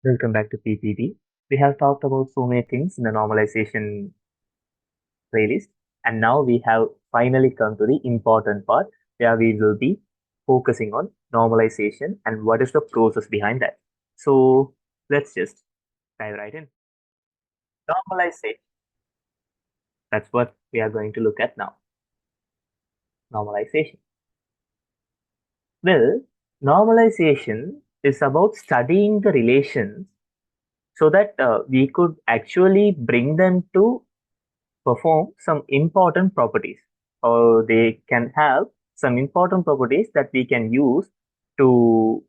Welcome back to PPT. We have talked about so many things in the normalization playlist, and now we have finally come to the important part where we will be focusing on normalization and what is the process behind that. So let's just dive right in. Normalization. That's what we are going to look at now. Normalization. Well, normalization is about studying the relations so that we could actually bring them to perform some important properties, or they can have some important properties that we can use to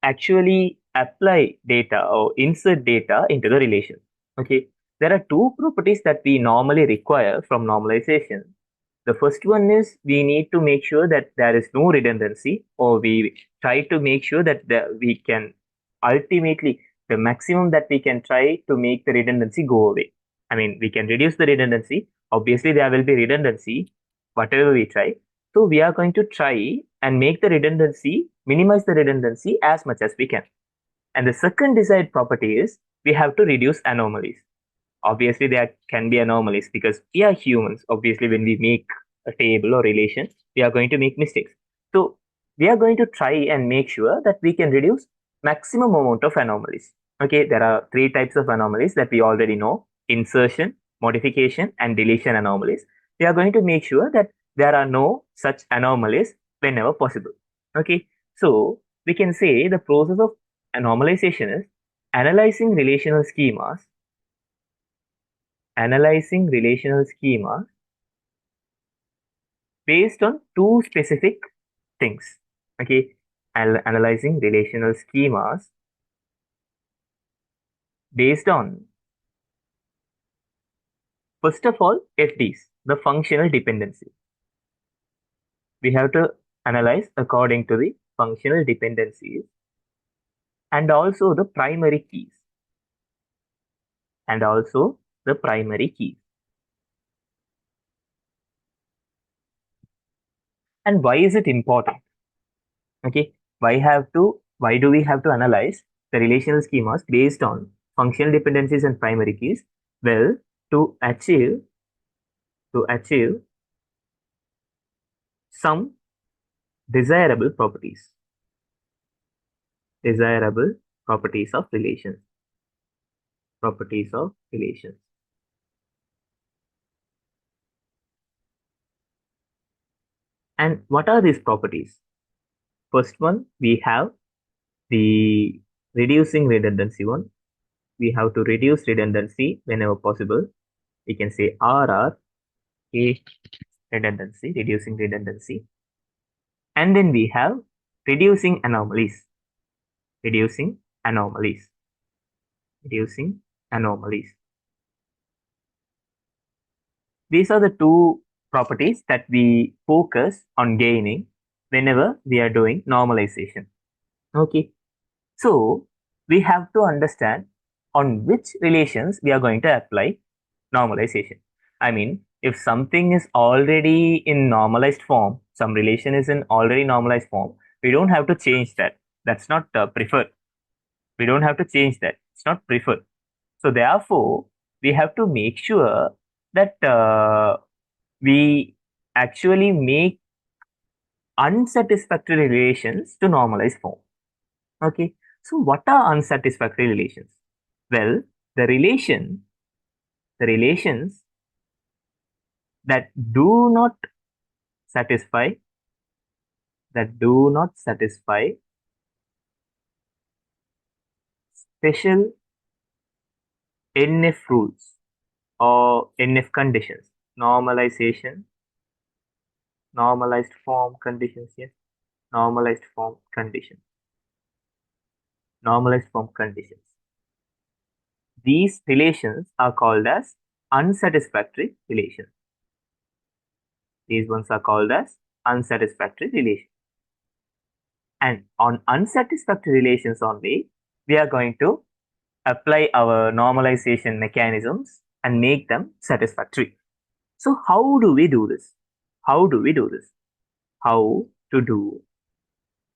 actually apply data or insert data into the relation. Okay, there are two properties that we normally require from normalization. The first one is we need to make sure that there is no redundancy, or we try to make sure that we can ultimately, the maximum that we can try to make the redundancy go away. I mean, we can reduce the redundancy. Obviously, there will be redundancy, whatever we try. So we are going to try and make the redundancy, minimize the redundancy as much as we can. And the second desired property is we have to reduce anomalies. Obviously, there can be anomalies because we are humans. Obviously, when we make a table or relation, we are going to make mistakes. So we are going to try and make sure that we can reduce maximum amount of anomalies. Okay, there are three types of anomalies that we already know: insertion, modification, and deletion anomalies. We are going to make sure that there are no such anomalies whenever possible. Okay, so we can say the process of normalization is analyzing relational schemas, based on two specific things. Okay, analyzing relational schemas based on, first of all, FDs, the functional dependency. We have to analyze according to the functional dependencies, and also the primary keys, and also the primary keys. And why is it important? Okay, why do we have to analyze the relational schemas based on functional dependencies and primary keys? Well, to achieve some desirable properties, desirable properties of relations, properties of relations. And what are these properties? First one, we have the reducing redundancy one. We have to reduce redundancy whenever possible. We can say RRK redundancy, reducing redundancy. And then we have reducing anomalies, reducing anomalies, reducing anomalies. These are the two properties that we focus on gaining whenever we are doing normalization. Okay, so we have to understand on which relations we are going to apply normalization. I mean, if something is already in normalized form, some relation is in already normalized form, we don't have to change that. That's not preferred. We don't have to change that. It's not preferred. So therefore, we have to make sure that we actually make unsatisfactory relations to normalized form. Okay. So what are unsatisfactory relations? Well, the relations that do not satisfy, that do not satisfy special NF rules or NF conditions. Normalization, normalized form conditions, yes. Normalized form conditions. Normalized form conditions. These relations are called as unsatisfactory relations. These ones are called as unsatisfactory relations. And on unsatisfactory relations only, we are going to apply our normalization mechanisms and make them satisfactory. So how do we do this? How do we do this? How to do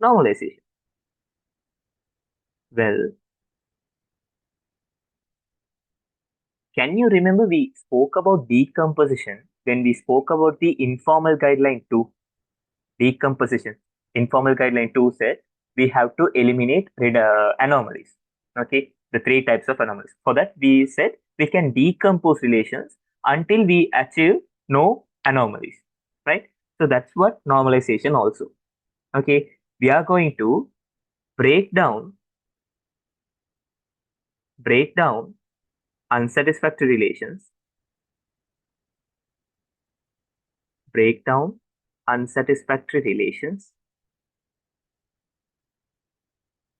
normalization? Well, can you remember we spoke about decomposition when we spoke about the informal guideline 2? Decomposition. Informal guideline 2 said we have to eliminate anomalies. Okay, the three types of anomalies. For that, we said we can decompose relations until we achieve no anomalies. Right? So that's what normalization also. Okay, we are going to break down break down unsatisfactory relations, break down unsatisfactory relations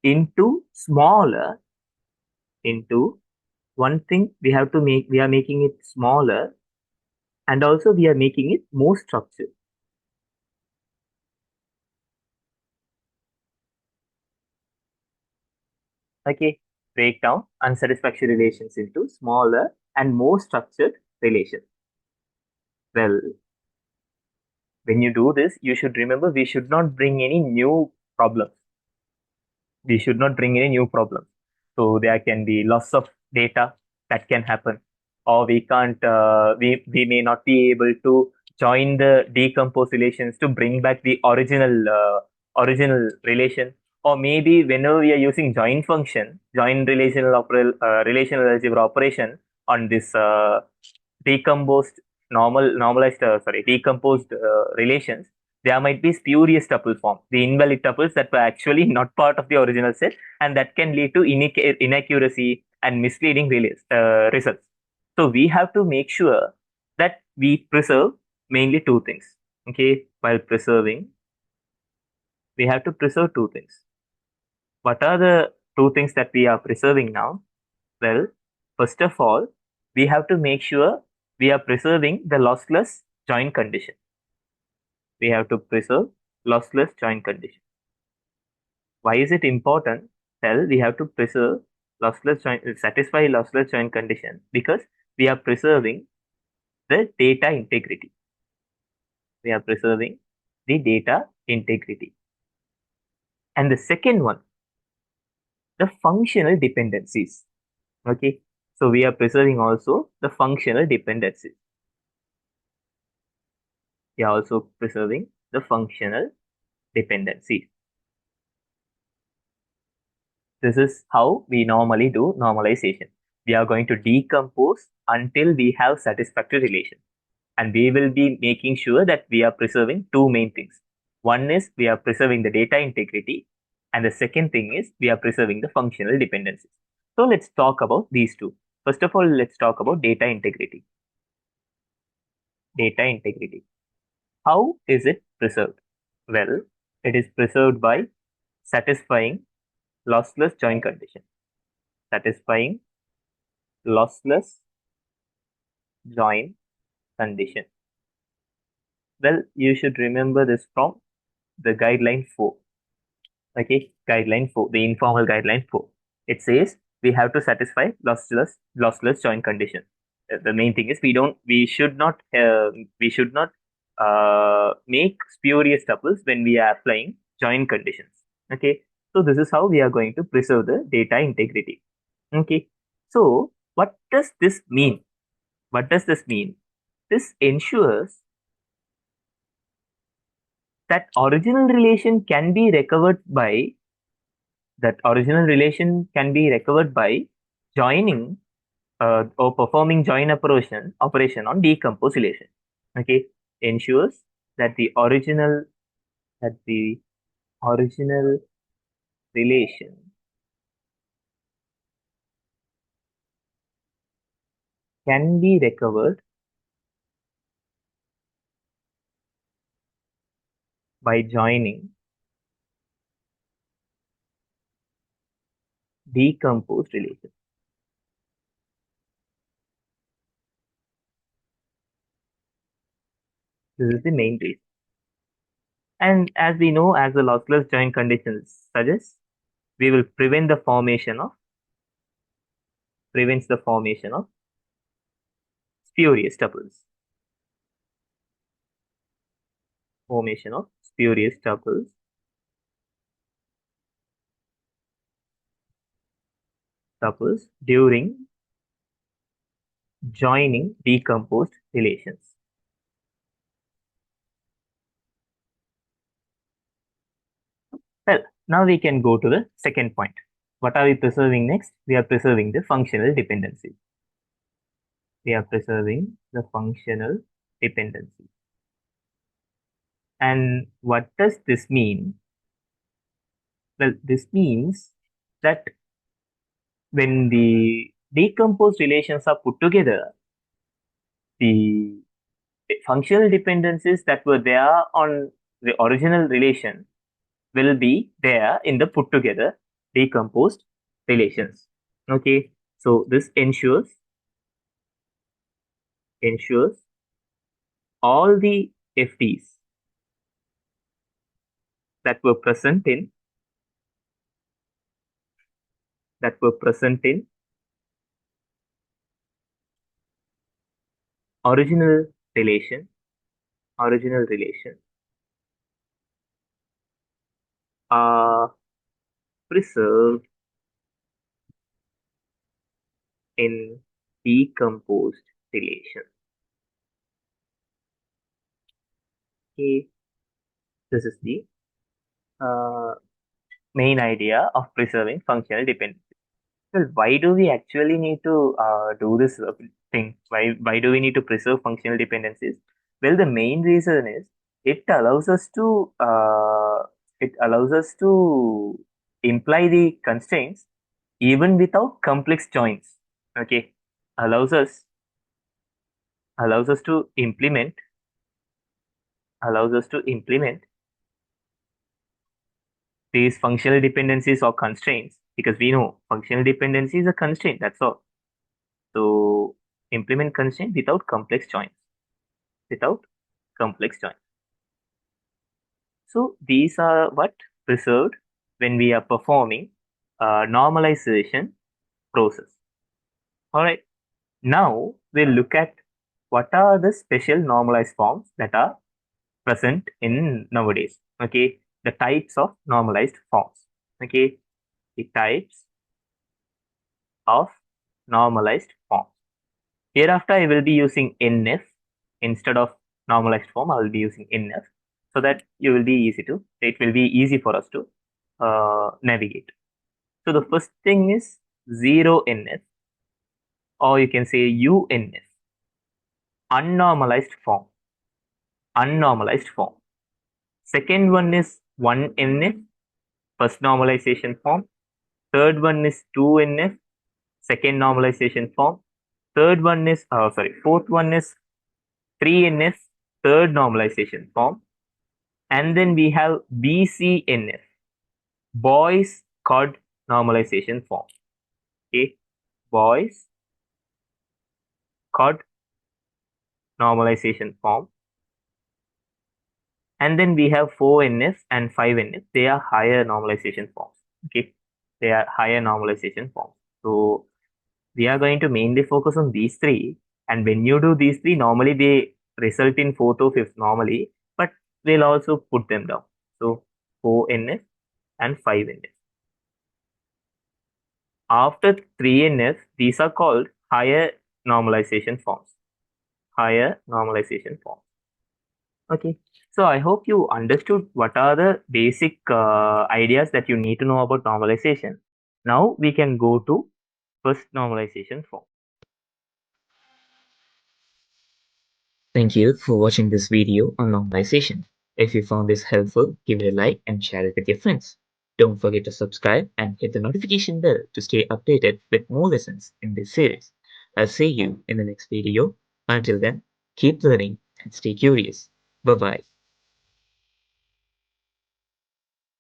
into smaller, into one thing we are making it smaller, and also we are making it more structured. Okay, break down unsatisfactory relations into smaller and more structured relations. Well, when you do this, you should remember we should not bring any new problems. We should not bring any new problems. So there can be loss of data that can happen, or we can't, we may not be able to join the decomposed relations to bring back the original relation. Or maybe whenever we are using join function, join relational algebra operation on this decomposed decomposed relations, there might be spurious tuple form, the invalid tuples that were actually not part of the original set, and that can lead to inaccuracy and misleading results. So we have to make sure that we preserve mainly two things. Okay, while preserving, we have to preserve two things. What are the two things that we are preserving now? Well, first of all, we have to make sure we are preserving the lossless join condition. We have to preserve lossless join condition. Why is it important? Well, we have to preserve satisfy lossless join condition because we are preserving the data integrity. We are preserving the data integrity. And the second one, the functional dependencies. Okay, so we are preserving also the functional dependencies. We are also preserving the functional dependencies. This is how we normally do normalization. We are going to decompose until we have satisfactory relation. And we will be making sure that we are preserving two main things. One is we are preserving the data integrity. And the second thing is we are preserving the functional dependencies. So let's talk about these two. First of all, let's talk about data integrity. Data integrity. How is it preserved? Well, it is preserved by satisfying lossless join condition. Satisfying lossless join condition. Well, you should remember this from the guideline 4. Okay, guideline 4, the informal guideline 4. It says we have to satisfy lossless join condition. The main thing is we should not make spurious tuples when we are applying join conditions. Okay, so this is how we are going to preserve the data integrity. Okay, so what does this mean? What does this mean? This ensures that original relation can be recovered by joining or performing join operation on decomposed relation. Okay, ensures that the original relation can be recovered by joining decomposed relation. This is the main reason. And as we know, as the lossless join conditions suggest, we will prevents the formation of spurious tuples. Formation of spurious tuples during joining decomposed relations. Well, now we can go to the second point. What are we preserving next? We are preserving the functional dependency. We are preserving the functional dependency. And what does this mean? Well, this means that when the decomposed relations are put together, the functional dependencies that were there on the original relation will be there in the put together decomposed relations. Okay, so this ensures all the FTs that were present in original relation original relation are preserved in decomposed relation. Okay, this is the uh, main idea of preserving functional dependency. Well, why do we actually need to do this thing? Why do we need to preserve functional dependencies? Well, the main reason is it allows us to imply the constraints even without complex joins. Okay, allows us allows us to implement allows us to implement these functional dependencies or constraints, because we know functional dependency is a constraint. That's all. So implement constraint without complex joins. Without complex joins. So these are what preserved when we are performing normalization process. All right. Now we'll look at what are the special normalized forms that are present in nowadays. Okay, the types of normalized forms. Okay, the types of normalized forms. Hereafter, I will be using NF instead of normalized form. I will be using NF so that it will be easy for us to navigate. So the first thing is 0NF, or you can say UNF, unnormalized form. Unnormalized form. Second one is 1NF, first normalization form. Third one is 2NF, second normalization form. Fourth one is 3NF, third normalization form. And then we have BCNF, boys cod normalization form. Okay, boys cod normalization form. And then we have 4NF and 5NF. They are higher normalization forms. Okay, they are higher normalization forms. So we are going to mainly focus on these three. And when you do these three, normally they result in fourth or fifth normally, but we'll also put them down. So 4NF and 5NF. After 3NF, these are called higher normalization forms. Higher normalization forms. Okay. So I hope you understood what are the basic ideas that you need to know about normalization. Now we can go to first normalization form. Thank you for watching this video on normalization. If you found this helpful, give it a like and share it with your friends. Don't forget to subscribe and hit the notification bell to stay updated with more lessons in this series. I'll see you in the next video. Until then, keep learning and stay curious. Bye bye.